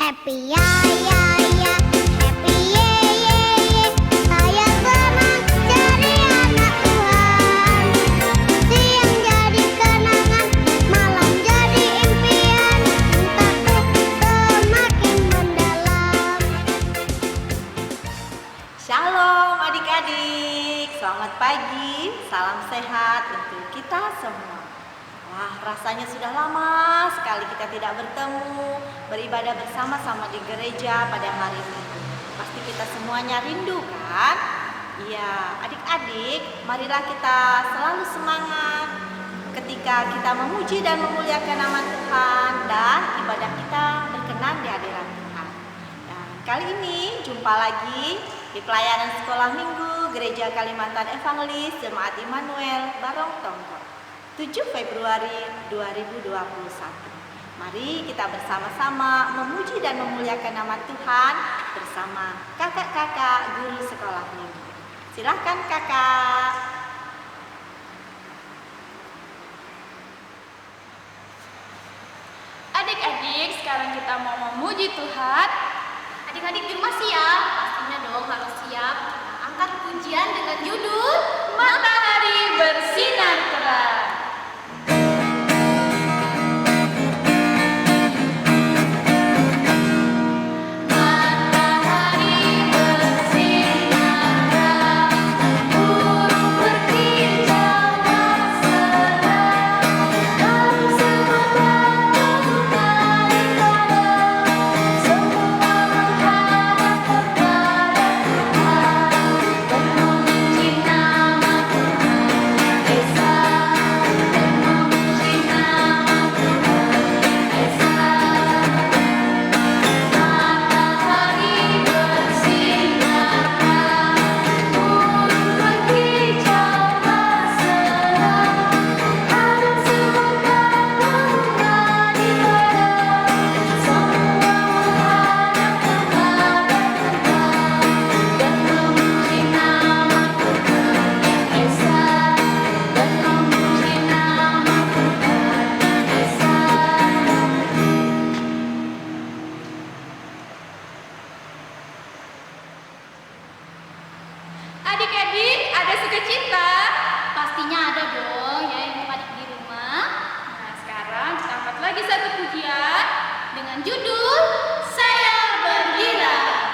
Happy ya ya ya, happy ye ye ye. Saya senang jadi anak Tuhan. Siang jadi kenangan, malam jadi impian. Cintaku semakin mendalam. Shalom adik-adik, selamat pagi, salam sehat untuk kita semua. Wah, rasanya sudah lama sekali kita tidak bertemu, beribadah bersama-sama di gereja pada hari ini. Pasti kita semuanya rindu kan? Iya, adik-adik, marilah kita selalu semangat ketika kita memuji dan memuliakan nama Tuhan dan ibadah kita berkenan di hadirat Tuhan. Dan kali ini jumpa lagi di pelayanan sekolah minggu Gereja Kalimantan Evangelis Jemaat Immanuel Barong Tongkol, 7 Februari 2021. Mari kita bersama-sama memuji dan memuliakan nama Tuhan bersama kakak-kakak guru sekolah minggu. Silakan kakak. Adik-adik, sekarang kita mau memuji Tuhan. Adik-adik di rumah siap? Pastinya dong harus siap. Kita angkat pujian dengan judul Matahari Bersinar Terang. Adik-adik, ada sukacita? Pastinya ada dong ya yang adik di rumah. Nah, sekarang kita angkat lagi satu pujian dengan judul Saya Bergembira.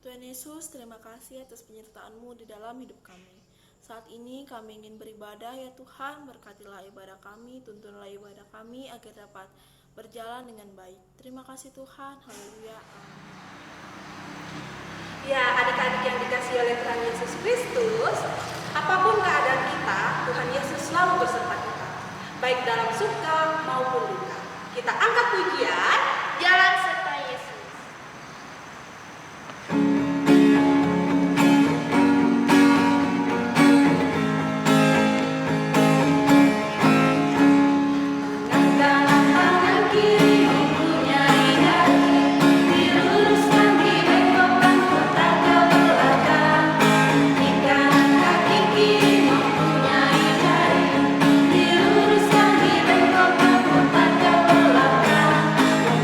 Tuhan Yesus, terima kasih atas penyertaan-Mu di dalam hidup kami. Saat ini kami ingin beribadah ya Tuhan, berkatilah ibadah kami, tuntunlah ibadah kami agar dapat berjalan dengan baik. Terima kasih Tuhan, haleluya, amin. Ya, adik-adik yang dikasihi oleh Tuhan Yesus Kristus, apapun keadaan kita, Tuhan Yesus selalu beserta kita, baik dalam suka maupun duka. Kita angkat pujian, jalan serta Yesus. Diluruskan di bengkok, berputar ke belakang.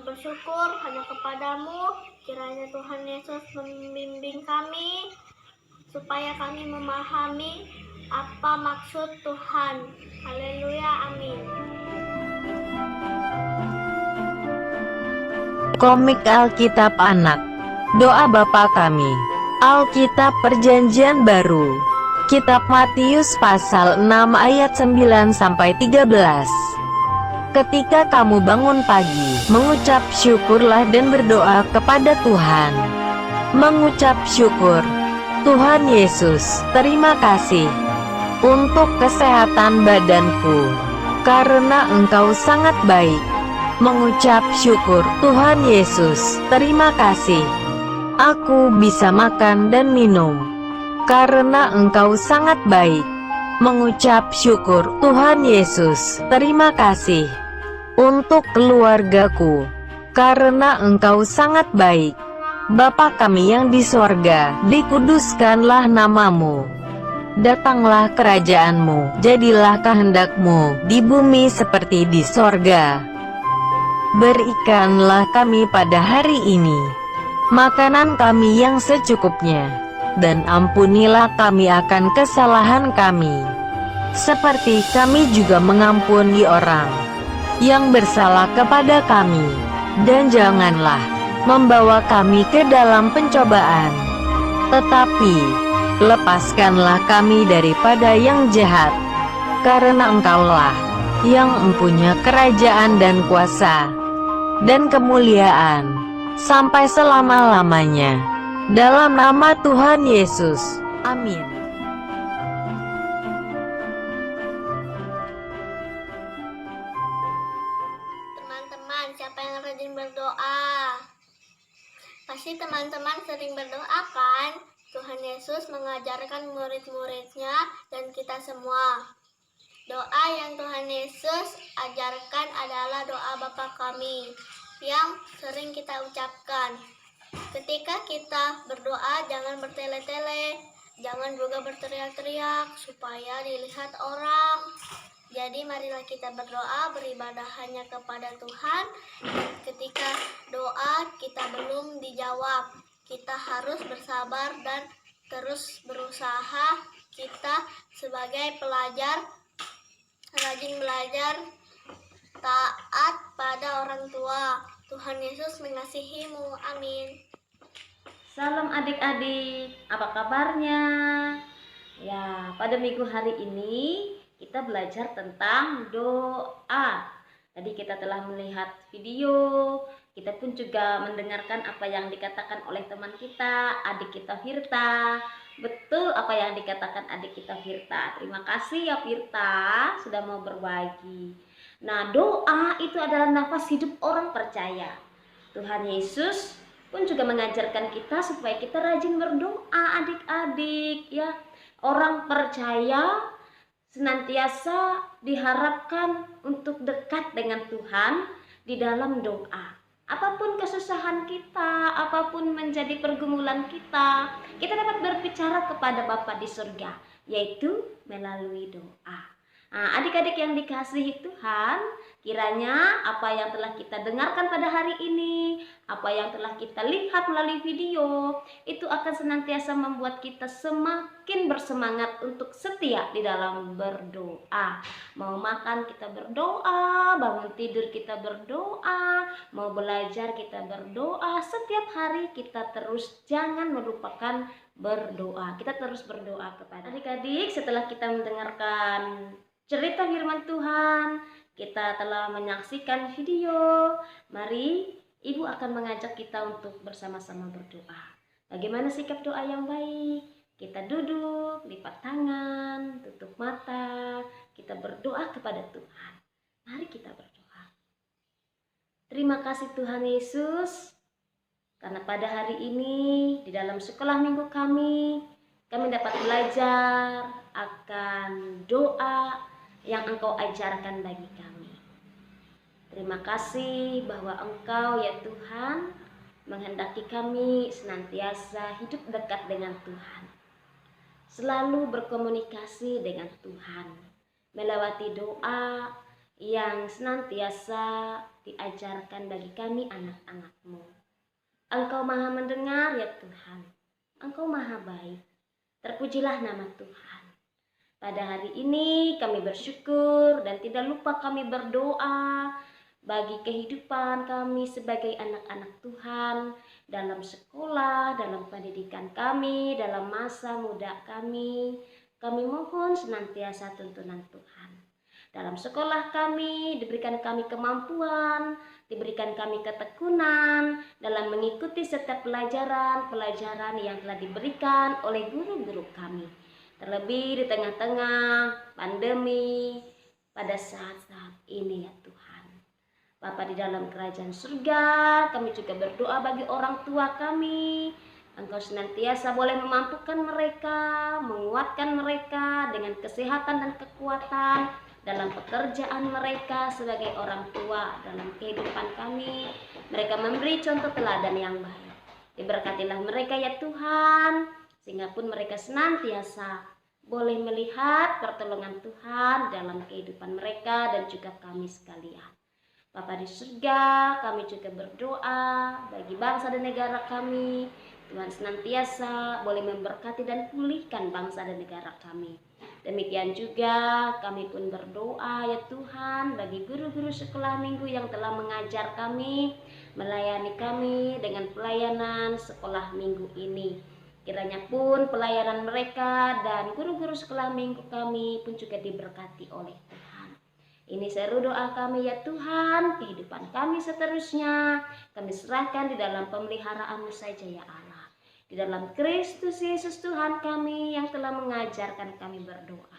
bersyukur hanya kepadamu. Kiranya Tuhan Yesus membimbing kami supaya kami memahami apa maksud Tuhan. Haleluya, amin. Komik Alkitab Anak. Doa Bapa Kami. Alkitab Perjanjian Baru. Kitab Matius pasal 6 ayat 9 sampai 13. Ketika kamu bangun pagi, mengucap syukurlah dan berdoa kepada Tuhan. Mengucap syukur. Tuhan Yesus, terima kasih untuk kesehatan badanku, karena Engkau sangat baik. Mengucap syukur. Tuhan Yesus, terima kasih. Aku bisa makan dan minum, karena Engkau sangat baik. Mengucap syukur. Tuhan Yesus, terima kasih untuk keluargaku, karena Engkau sangat baik. Bapa kami yang di sorga, dikuduskanlah namamu. Datanglah kerajaanmu, jadilah kehendakmu di bumi seperti di sorga. Berikanlah kami pada hari ini makanan kami yang secukupnya, dan ampunilah kami akan kesalahan kami, seperti kami juga mengampuni orang yang bersalah kepada kami. Dan janganlah membawa kami ke dalam pencobaan, tetapi lepaskanlah kami daripada yang jahat, karena Engkaulah yang mempunyai kerajaan dan kuasa dan kemuliaan sampai selama-lamanya. Dalam nama Tuhan Yesus, amin. Teman-teman, siapa yang rajin berdoa? Pasti teman-teman sering berdoa kan? Tuhan Yesus mengajarkan murid-muridnya dan kita semua. Doa yang Tuhan Yesus ajarkan adalah doa Bapa Kami yang sering kita ucapkan. Ketika kita berdoa, jangan bertele-tele, jangan juga berteriak-teriak supaya dilihat orang. Jadi marilah kita berdoa, beribadah hanya kepada Tuhan. Ketika doa kita belum dijawab, kita harus bersabar dan terus berusaha. Kita sebagai pelajar rajin belajar, taat pada orang tua. Tuhan Yesus mengasihimu. Amin. Salam adik-adik, apa kabarnya? Ya, pada minggu hari ini kita belajar tentang doa. Tadi kita telah melihat video, kita pun juga mendengarkan apa yang dikatakan oleh teman kita, adik kita Firta. Betul apa yang dikatakan adik kita Firta. Terima kasih ya Firta sudah mau berbagi. Nah, doa itu adalah nafas hidup orang percaya. Tuhan Yesus pun juga mengajarkan kita supaya kita rajin berdoa adik-adik ya. Orang percaya senantiasa diharapkan untuk dekat dengan Tuhan di dalam doa. Apapun kesusahan kita, apapun menjadi pergumulan kita dapat berbicara kepada Bapa di surga, yaitu melalui doa. Nah, adik-adik yang dikasihi Tuhan, kiranya apa yang telah kita dengarkan pada hari ini, apa yang telah kita lihat melalui video, itu akan senantiasa membuat kita semakin bersemangat untuk setia di dalam berdoa. Mau makan kita berdoa, bangun tidur kita berdoa, mau belajar kita berdoa, setiap hari kita terus jangan melupakan berdoa. Kita terus berdoa kepada adik-adik. Setelah kita mendengarkan cerita firman Tuhan, kita telah menyaksikan video. Mari Ibu akan mengajak kita untuk bersama-sama berdoa. Bagaimana sikap doa yang baik? Kita duduk, lipat tangan, tutup mata, kita berdoa kepada Tuhan. Mari kita berdoa. Terima kasih Tuhan Yesus, karena pada hari ini di dalam sekolah minggu kami dapat belajar akan doa yang Engkau ajarkan bagi kami. Terima kasih bahwa Engkau ya Tuhan menghendaki kami senantiasa hidup dekat dengan Tuhan, selalu berkomunikasi dengan Tuhan, melewati doa yang senantiasa diajarkan bagi kami anak-anak-Mu. Engkau maha mendengar ya Tuhan, Engkau maha baik. Terpujilah nama Tuhan. Pada hari ini kami bersyukur dan tidak lupa kami berdoa bagi kehidupan kami sebagai anak-anak Tuhan, dalam sekolah, dalam pendidikan kami, dalam masa muda kami. Kami mohon senantiasa tuntunan Tuhan. Dalam sekolah kami, diberikan kami kemampuan, diberikan kami ketekunan dalam mengikuti setiap pelajaran yang telah diberikan oleh guru-guru kami. Terlebih di tengah-tengah pandemi pada saat-saat ini ya Tuhan. Bapa di dalam kerajaan surga, kami juga berdoa bagi orang tua kami. Engkau senantiasa boleh memampukan mereka, menguatkan mereka dengan kesehatan dan kekuatan dalam pekerjaan mereka sebagai orang tua dalam kehidupan kami. Mereka memberi contoh teladan yang baik. Diberkatilah mereka ya Tuhan, sehingga pun mereka senantiasa boleh melihat pertolongan Tuhan dalam kehidupan mereka dan juga kami sekalian. Bapa di surga, kami juga berdoa bagi bangsa dan negara kami. Tuhan senantiasa boleh memberkati dan pulihkan bangsa dan negara kami. Demikian juga kami pun berdoa ya Tuhan bagi guru-guru sekolah minggu yang telah mengajar kami, melayani kami dengan pelayanan sekolah minggu ini. Kiranya pun pelayanan mereka dan guru-guru sekolah minggu kami pun juga diberkati oleh Tuhan. Ini seru doa kami ya Tuhan, kehidupan kami seterusnya kami serahkan di dalam pemeliharaan-Mu saja ya Allah. Di dalam Kristus Yesus Tuhan kami yang telah mengajarkan kami berdoa.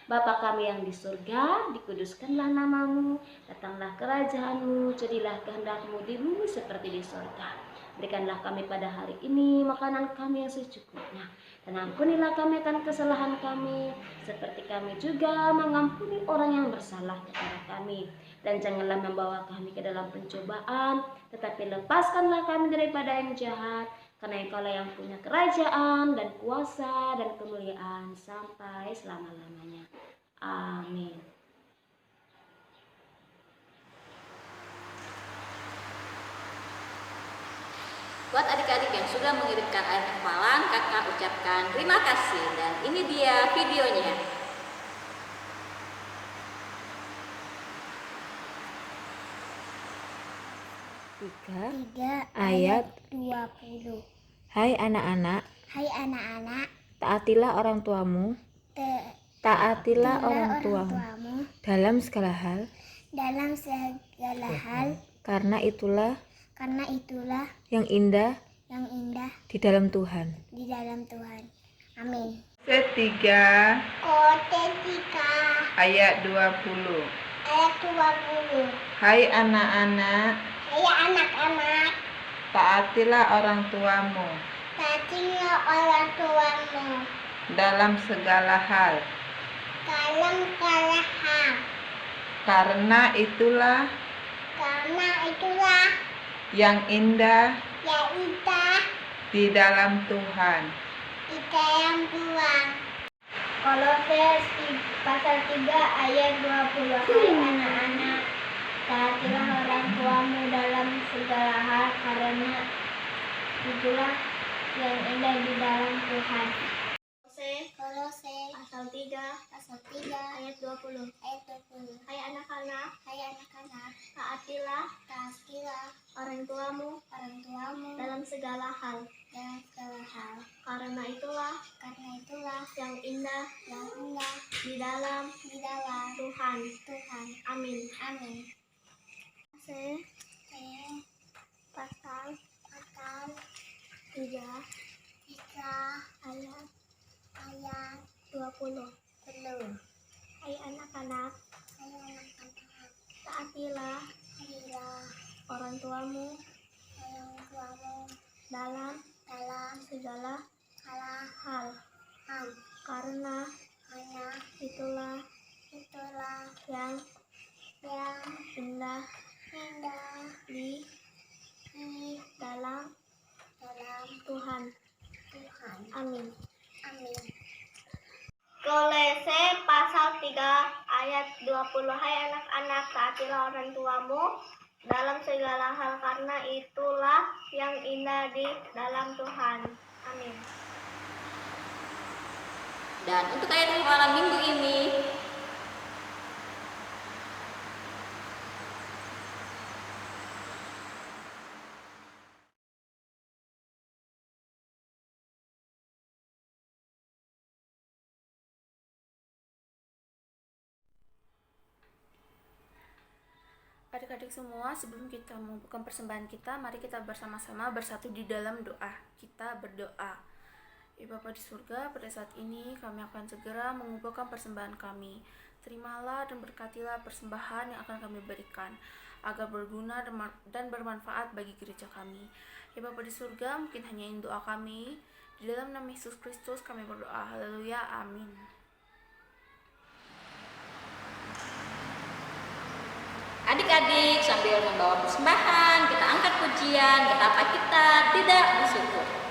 Bapa kami yang di surga, dikuduskanlah nama-Mu, datanglah kerajaan-Mu, jadilah kehendak-Mu di bumi seperti di surga. Berikanlah kami pada hari ini makanan kami yang secukupnya, dan ampunilah kami akan kesalahan kami, seperti kami juga mengampuni orang yang bersalah kepada kami. Dan janganlah membawa kami ke dalam pencobaan, tetapi lepaskanlah kami daripada yang jahat, karena Engkaulah yang punya kerajaan dan kuasa dan kemuliaan sampai selama-lamanya. Amin. Buat adik-adik yang sudah mengirimkan ayat hafalan, kakak ucapkan terima kasih. Dan ini dia videonya. Tiga Ayat 20. Hai anak-anak, Hai anak-anak, taatilah orang tuamu, taatilah orang tuamu dalam segala hal, dalam segala hal, karena itulah yang indah indah di dalam Tuhan. di dalam Tuhan. Amin. Ketiga Kote 3 ayat 20. ayat 20. Hai anak-anak, Hai anak-anak, taatilah orang tuamu taatilah orang tuamu dalam segala hal, dalam segala hal, karena itulah yang indah yang indah di dalam Tuhan. di dalam Tuhan. Kolose pasal 3 ayat 20. Hai anak-anak, taatilah orang tuamu dalam segala hal, karena itulah yang indah di dalam Tuhan. Kolose pasal 3 ayat 20. Hai anak-anak, taatilah orang tuamu dalam segala hal, karena itulah yang indah di dalam Tuhan. Amin. Pasal 3 ayat 20. Hai anak-anak, taatilah orang tuamu dalam segala hal, karena itulah yang indah di dalam Tuhan. Amin. Kolose pasal 3 ayat 20. Hai anak-anak, taatilah orang tuamu dalam segala hal, karena itulah yang indah di dalam Tuhan. Amin. Dan untuk ayat malam minggu ini, Adik-adik semua, sebelum kita membuka persembahan kita, mari kita bersama-sama bersatu di dalam doa. Kita berdoa. Ya Bapa di surga, pada saat ini kami akan segera mengumpulkan persembahan kami. Terimalah dan berkatilah persembahan yang akan kami berikan, agar berguna dan bermanfaat bagi gereja kami. Ya Bapa di surga, mungkin hanya ini doa kami. Di dalam nama Yesus Kristus kami berdoa. Haleluya, amin. adik-adik sambil membawa persembahan, kita angkat pujian betapa kita tidak bersyukur.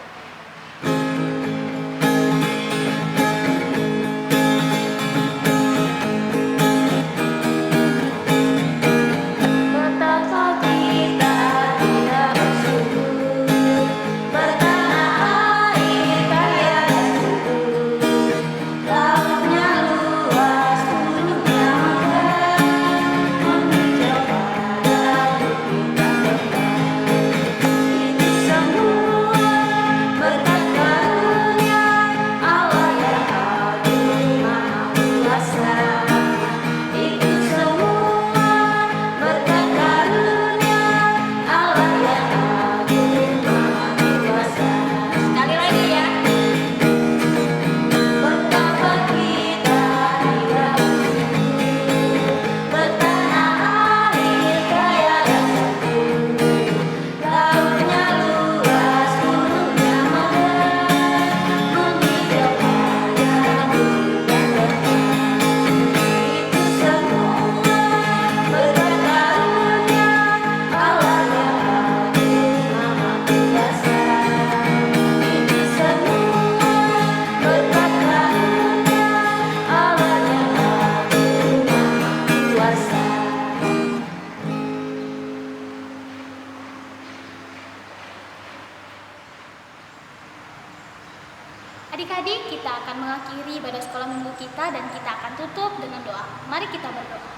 Adik-adik, kita akan mengakhiri ibadah sekolah minggu kita dan kita akan tutup dengan doa. Mari kita berdoa.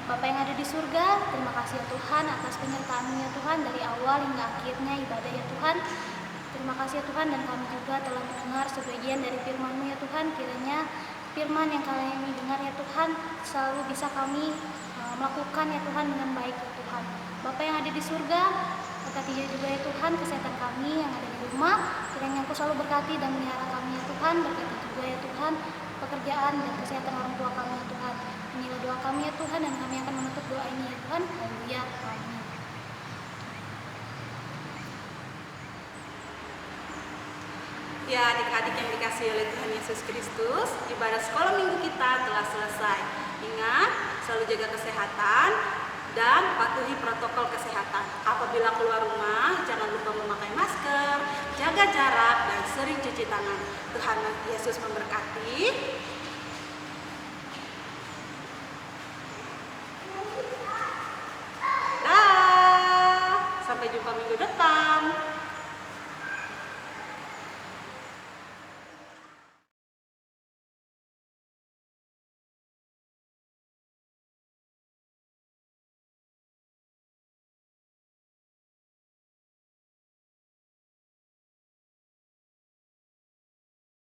Bapa yang ada di surga, terima kasih ya Tuhan atas penyertaan-Mu ya Tuhan dari awal hingga akhirnya ibadah ya Tuhan. Terima kasih ya Tuhan, dan kami juga telah mendengar sebagian dari firman-Mu ya Tuhan. Kiranya firman yang kami dengar ya Tuhan selalu bisa kami melakukan ya Tuhan dengan baik ya Tuhan. Bapa yang ada di surga, berkati juga ya Tuhan kesehatan kami yang ada di rumah. Kiranya Engkau selalu berkati dan melihara kami ya Tuhan. Berkati juga ya Tuhan pekerjaan dan kesehatan orang tua kami ya Tuhan. Inilah doa kami ya Tuhan, dan kami akan menutup doa ini ya Tuhan. Haleluya. Amin. Ya adik-adik yang dikasihi oleh Tuhan Yesus Kristus, ibadah sekolah minggu kita telah selesai. Ingat, selalu jaga kesehatan dan patuhi protokol kesehatan. Apabila keluar rumah, jangan lupa memakai masker, jaga jarak, dan sering cuci tangan. Tuhan Yesus memberkati.